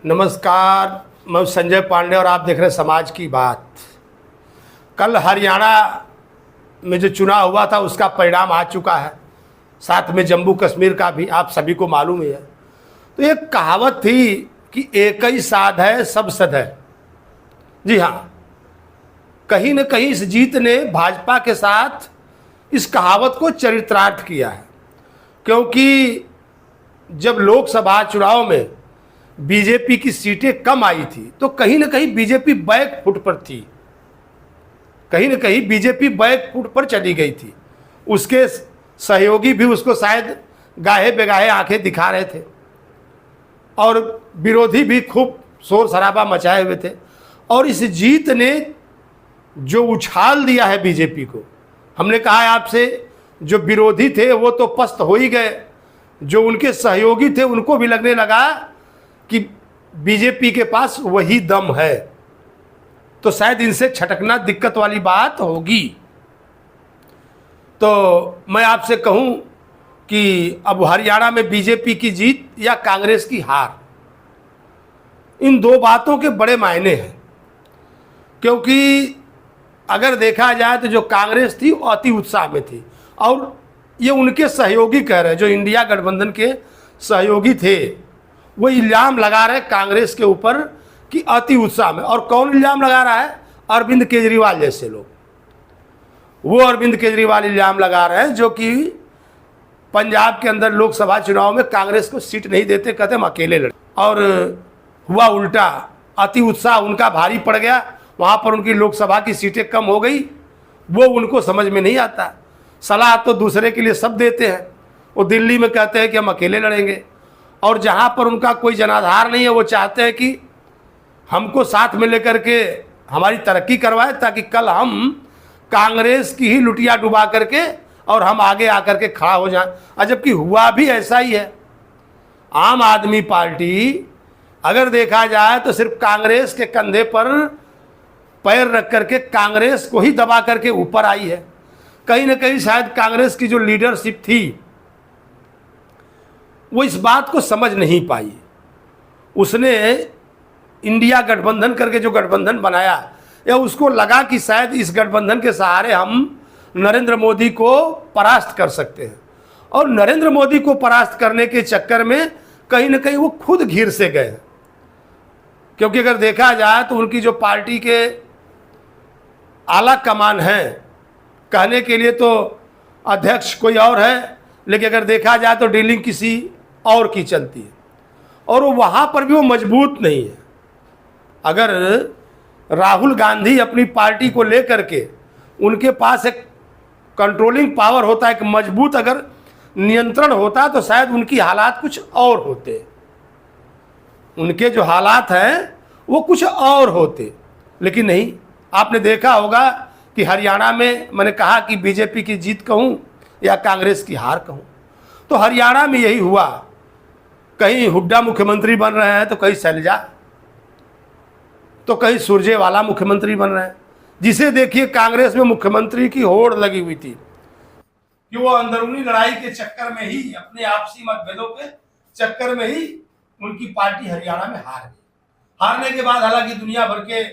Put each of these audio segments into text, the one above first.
नमस्कार, मैं संजय पांडे और आप देख रहे हैं समाज की बात। कल हरियाणा में जो चुनाव हुआ था उसका परिणाम आ चुका है, साथ में जम्मू कश्मीर का भी आप सभी को मालूम ही है। तो एक कहावत थी कि एक ही साध है सब सध है। जी हाँ, कहीं न कहीं इस जीत ने भाजपा के साथ इस कहावत को चरितार्थ किया है, क्योंकि जब लोकसभा चुनाव में बीजेपी की सीटें कम आई थी तो कहीं न कहीं बीजेपी बैक फुट पर थी, कहीं न कहीं बीजेपी बैक फुट पर चली गई थी। उसके सहयोगी भी उसको शायद गाहे बेगाहे आंखें दिखा रहे थे और विरोधी भी खूब शोर शराबा मचाए हुए थे। और इस जीत ने जो उछाल दिया है बीजेपी को, हमने कहा है आपसे, जो विरोधी थे वो तो पस्त हो ही गए, जो उनके सहयोगी थे उनको भी लगने लगा कि बीजेपी के पास वही दम है, तो शायद इनसे छटकना दिक्कत वाली बात होगी। तो मैं आपसे कहूं कि अब हरियाणा में बीजेपी की जीत या कांग्रेस की हार, इन दो बातों के बड़े मायने हैं। क्योंकि अगर देखा जाए तो जो कांग्रेस थी वो अति उत्साह में थी, और ये उनके सहयोगी कह रहे हैं, जो इंडिया गठबंधन के सहयोगी थे वो इल्ज़ाम लगा रहे कांग्रेस के ऊपर कि अति उत्साह में। और कौन इल्ज़ाम लगा रहा है? अरविंद केजरीवाल जैसे लोग। वो अरविंद केजरीवाल इल्ज़ाम लगा रहे हैं जो कि पंजाब के अंदर लोकसभा चुनाव में कांग्रेस को सीट नहीं देते, कहते हम अकेले लड़े। और हुआ उल्टा, अति उत्साह उनका भारी पड़ गया, वहाँ पर उनकी लोकसभा की सीटें कम हो गई। वो उनको समझ में नहीं आता, सलाह तो दूसरे के लिए सब देते हैं। वो दिल्ली में कहते हैं कि हम अकेले लड़ेंगे, और जहाँ पर उनका कोई जनाधार नहीं है वो चाहते हैं कि हमको साथ में लेकर के हमारी तरक्की करवाए, ताकि कल हम कांग्रेस की ही लुटिया डुबा करके और हम आगे आकर के खड़ा हो जाएं। जबकि हुआ भी ऐसा ही है। आम आदमी पार्टी अगर देखा जाए तो सिर्फ कांग्रेस के कंधे पर पैर रख करके कांग्रेस को ही दबा करके ऊपर आई है। कहीं ना कहीं शायद कांग्रेस की जो लीडरशिप थी वो इस बात को समझ नहीं पाई। उसने इंडिया गठबंधन करके जो गठबंधन बनाया, या उसको लगा कि शायद इस गठबंधन के सहारे हम नरेंद्र मोदी को परास्त कर सकते हैं। और नरेंद्र मोदी को परास्त करने के चक्कर में कहीं ना कहीं वो खुद घिर से गए। क्योंकि अगर देखा जाए तो उनकी जो पार्टी के आला कमान है, कहने के लिए तो अध्यक्ष कोई और है, लेकिन अगर देखा जाए तो डीलिंग किसी और की चलती है, और वो वहाँ पर भी वो मजबूत नहीं है। अगर राहुल गांधी अपनी पार्टी को लेकर के, उनके पास एक कंट्रोलिंग पावर होता है, एक मजबूत अगर नियंत्रण होता तो शायद उनकी हालात कुछ और होते। उनके जो हालात हैं वो कुछ और होते, लेकिन नहीं। आपने देखा होगा कि हरियाणा में, मैंने कहा कि बीजेपी की जीत कहूँ या कांग्रेस की हार कहूँ, तो हरियाणा में यही हुआ। कहीं हुड्डा मुख्यमंत्री बन रहे हैं तो कहीं शैलजा, तो कहीं सुरजेवाला मुख्यमंत्री बन रहे हैं। जिसे देखिए कांग्रेस में मुख्यमंत्री की होड़ लगी हुई थी कि वो अंदरूनी लड़ाई के चक्कर में ही, अपने आपसी मतभेदों के चक्कर में ही उनकी पार्टी हरियाणा में हार गई। हारने के बाद हालांकि दुनिया भर के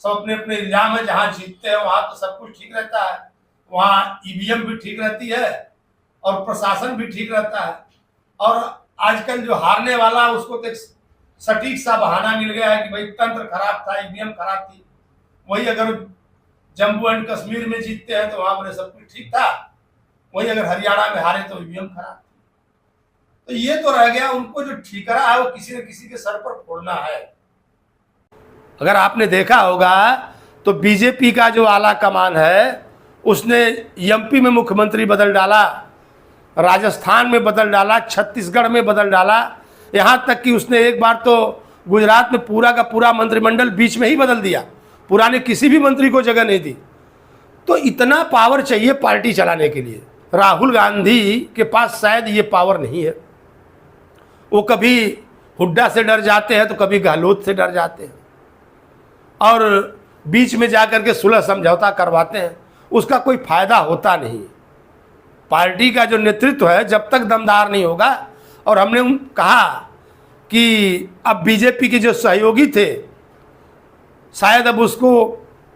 सब अपने अपने इल्जाम है, जहां जीतते हैं वहां तो सब कुछ ठीक रहता है, वहां ईवीएम भी ठीक रहती है और प्रशासन भी ठीक रहता है। और आजकल जो हारने वाला उसको तो सटीक सा बहाना मिल गया है कि भाई तंत्र खराब था, ईवीएम खराब थी। वही अगर जम्मू एंड कश्मीर में जीतते हैं तो वहां पर सब कुछ ठीक था, वही अगर हरियाणा में हारे तो ईवीएम खराब थी। तो ये तो रह गया, उनको जो ठीकरा है वो किसी न किसी के सर पर फोड़ना है। अगर आपने देखा होगा तो बीजेपी का जो आला कमान है उसने एमपी में मुख्यमंत्री बदल डाला, राजस्थान में बदल डाला, छत्तीसगढ़ में बदल डाला, यहाँ तक कि उसने एक बार तो गुजरात में पूरा का पूरा मंत्रिमंडल बीच में ही बदल दिया, पुराने किसी भी मंत्री को जगह नहीं दी। तो इतना पावर चाहिए पार्टी चलाने के लिए। राहुल गांधी के पास शायद ये पावर नहीं है। वो कभी हुड्डा से डर जाते हैं तो कभी गहलोत से डर जाते हैं, और बीच में जाकर के सुलह समझौता करवाते हैं, उसका कोई फायदा होता नहीं। पार्टी का जो नेतृत्व है जब तक दमदार नहीं होगा, और हमने कहा कि अब बीजेपी के जो सहयोगी थे शायद अब उसको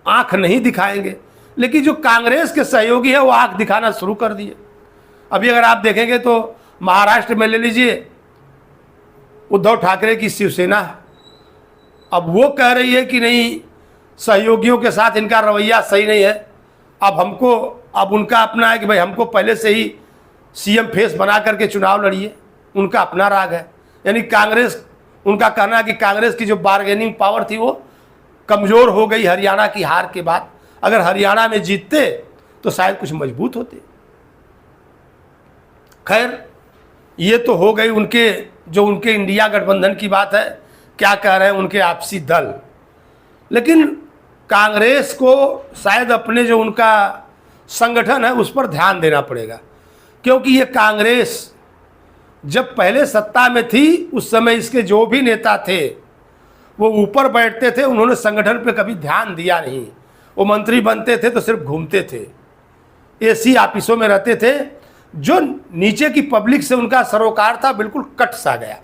आंख नहीं दिखाएंगे, लेकिन जो कांग्रेस के सहयोगी है वो आंख दिखाना शुरू कर दिए। अभी अगर आप देखेंगे तो महाराष्ट्र में ले लीजिए, उद्धव ठाकरे की शिवसेना है, अब वो कह रही है कि नहीं सहयोगियों के साथ इनका रवैया सही नहीं है। अब उनका अपना है कि भाई हमको पहले से ही सीएम फेस बना करके चुनाव लड़िए, उनका अपना राग है। यानी कांग्रेस, उनका कहना है कि कांग्रेस की जो बार्गेनिंग पावर थी वो कमज़ोर हो गई हरियाणा की हार के बाद। अगर हरियाणा में जीतते तो शायद कुछ मजबूत होते। खैर, ये तो हो गई उनके इंडिया गठबंधन की बात है, क्या कह रहे हैं उनके आपसी दल। लेकिन कांग्रेस को शायद अपने जो उनका संगठन है उस पर ध्यान देना पड़ेगा, क्योंकि ये कांग्रेस जब पहले सत्ता में थी उस समय इसके जो भी नेता थे वो ऊपर बैठते थे, उन्होंने संगठन पे कभी ध्यान दिया नहीं। वो मंत्री बनते थे तो सिर्फ घूमते थे, एसी ऑफिसों में रहते थे। जो नीचे की पब्लिक से उनका सरोकार था बिल्कुल कट सा गया।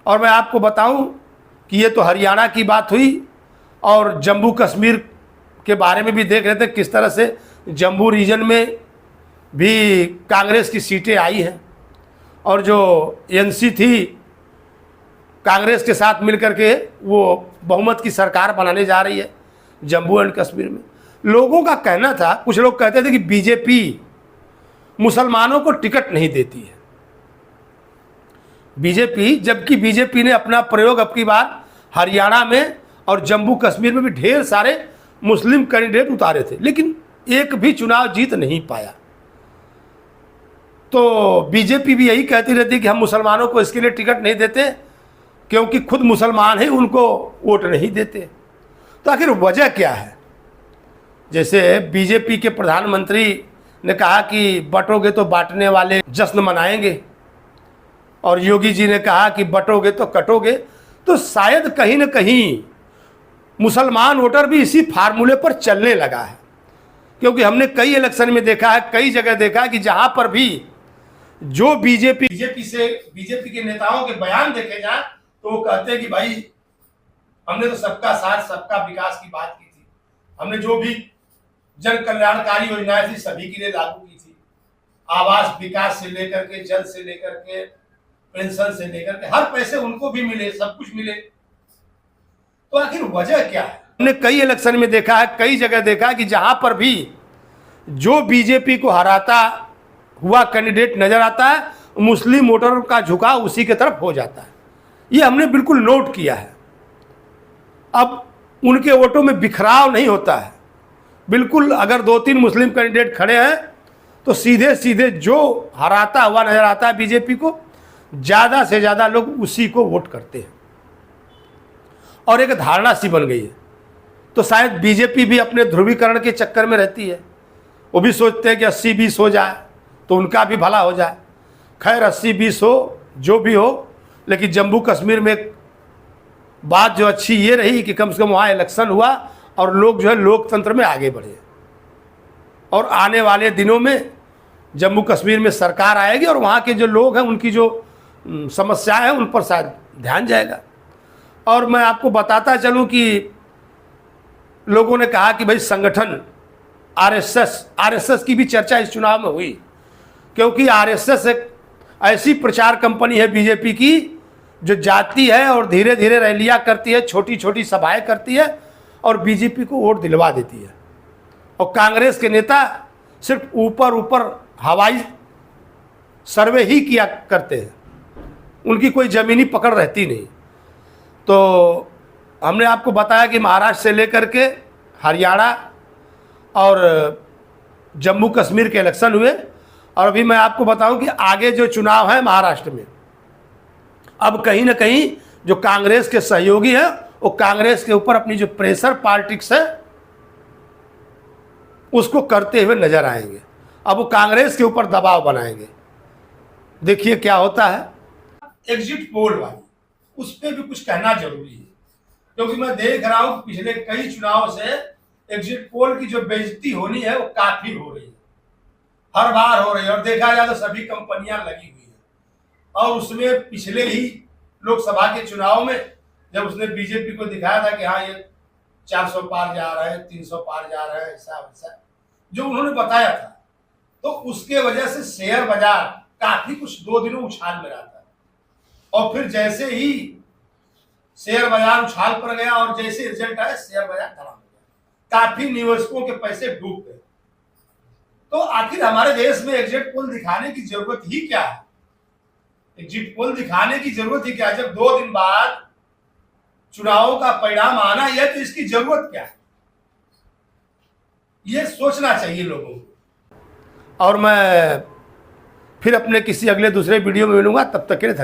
और मैं आपको बताऊं कि ये तो हरियाणा की बात हुई, और जम्मू कश्मीर के बारे में भी देख रहे थे किस तरह से जम्मू रीजन में भी कांग्रेस की सीटें आई हैं, और जो एनसी थी कांग्रेस के साथ मिलकर के वो बहुमत की सरकार बनाने जा रही है जम्मू एंड कश्मीर में। लोगों का कहना था, कुछ लोग कहते थे कि बीजेपी मुसलमानों को टिकट नहीं देती है। जबकि बीजेपी ने अपना प्रयोग अब की बार हरियाणा में और जम्मू कश्मीर में भी ढेर सारे मुस्लिम कैंडिडेट उतारे थे, लेकिन एक भी चुनाव जीत नहीं पाया। तो बीजेपी भी यही कहती रहती कि हम मुसलमानों को इसके लिए टिकट नहीं देते क्योंकि खुद मुसलमान हैं, उनको वोट नहीं देते। तो आखिर वजह क्या है? जैसे बीजेपी के प्रधानमंत्री ने कहा कि बटोगे तो बांटने वाले जश्न मनाएंगे, और योगी जी ने कहा कि बटोगे तो कटोगे। तो शायद कहीं ना कहीं मुसलमान वोटर भी इसी फार्मूले पर चलने लगा है, क्योंकि हमने कई इलेक्शन में देखा है, कई जगह देखा है कि जहां पर भी जो बीजेपी के नेताओं के बयान देखे जाए तो वो कहते हैं कि भाई हमने तो सबका साथ सबका विकास की बात की थी, हमने जो भी जन कल्याणकारी योजनाएं थी सभी के लिए लागू की थी, आवास विकास से लेकर के, जल से लेकर के, पेंशन से लेकर के, हर पैसे उनको भी मिले, सब कुछ मिले। तो आखिर वजह क्या है? हमने कई इलेक्शन में देखा है, कई जगह देखा है कि जहां पर भी जो बीजेपी को हराता हुआ कैंडिडेट नजर आता है, मुस्लिम वोटरों का झुकाव उसी की तरफ हो जाता है। ये हमने बिल्कुल नोट किया है। अब उनके वोटों में बिखराव नहीं होता है, बिल्कुल अगर 2-3 मुस्लिम कैंडिडेट खड़े हैं तो सीधे सीधे जो हराता हुआ नजर आता है बीजेपी को, ज़्यादा से ज़्यादा लोग उसी को वोट करते हैं, और एक धारणा सी बन गई है। तो शायद बीजेपी भी अपने ध्रुवीकरण के चक्कर में रहती है, वो भी सोचते हैं कि 80-20 हो जाए तो उनका भी भला हो जाए। खैर 80-20 हो, जो भी हो, लेकिन जम्मू कश्मीर में एक बात जो अच्छी ये रही कि कम से कम वहाँ इलेक्शन हुआ और लोग जो है लोकतंत्र में आगे बढ़े, और आने वाले दिनों में जम्मू कश्मीर में सरकार आएगी और वहाँ के जो लोग हैं उनकी जो समस्याएं हैं उन पर शायद ध्यान जाएगा। और मैं आपको बताता चलूँ कि लोगों ने कहा कि भाई संगठन आरएसएस की भी चर्चा इस चुनाव में हुई, क्योंकि आरएसएस एक ऐसी प्रचार कंपनी है बीजेपी की जो जाती है और धीरे धीरे रैलियां करती है, छोटी छोटी सभाएं करती है और बीजेपी को वोट दिलवा देती है। और कांग्रेस के नेता सिर्फ ऊपर ऊपर हवाई सर्वे ही किया करते हैं, उनकी कोई ज़मीनी पकड़ रहती नहीं। तो हमने आपको बताया कि महाराष्ट्र से लेकर के हरियाणा और जम्मू कश्मीर के इलेक्शन हुए, और अभी मैं आपको बताऊं कि आगे जो चुनाव है महाराष्ट्र में, अब कहीं ना कहीं जो कांग्रेस के सहयोगी हैं वो कांग्रेस के ऊपर अपनी जो प्रेशर पॉलिटिक्स है उसको करते हुए नजर आएंगे। अब वो कांग्रेस के ऊपर दबाव बनाएंगे। देखिए क्या होता है। एग्जिट पोल वाली उस पर भी कुछ कहना जरूरी है, क्योंकि मैं देख रहा हूं पिछले कई चुनाव से एग्जिट पोल की जो बेइज्जती होनी है वो काफी हो रही है, हर बार हो रही है। और देखा जाए तो सभी कंपनियां लगी हुई है, और उसमें पिछले ही लोकसभा के चुनाव में जब उसने बीजेपी को दिखाया था कि हाँ ये 400 पार जा रहे हैं, 300 पार जा रहे हैं, ऐसा वैसा जो उन्होंने बताया था, तो उसके वजह से शेयर बाजार काफी कुछ 2 दिनों उछाल में रहा था। और फिर जैसे ही शेयर बाजार उछाल पर गया और जैसे रिजल्ट आया शेयर बाजार खराब हो गया, काफी निवेशकों के पैसे डूब गए। तो आखिर हमारे देश में एग्जिट पोल दिखाने की जरूरत ही क्या है? एग्जिट पोल दिखाने की जरूरत ही क्या है? जब 2 दिन बाद चुनावों का परिणाम आना ही है तो इसकी जरूरत क्या है? ये सोचना चाहिए लोगों को। और मैं फिर अपने किसी अगले दूसरे वीडियो में मिलूंगा, तब तक के लिए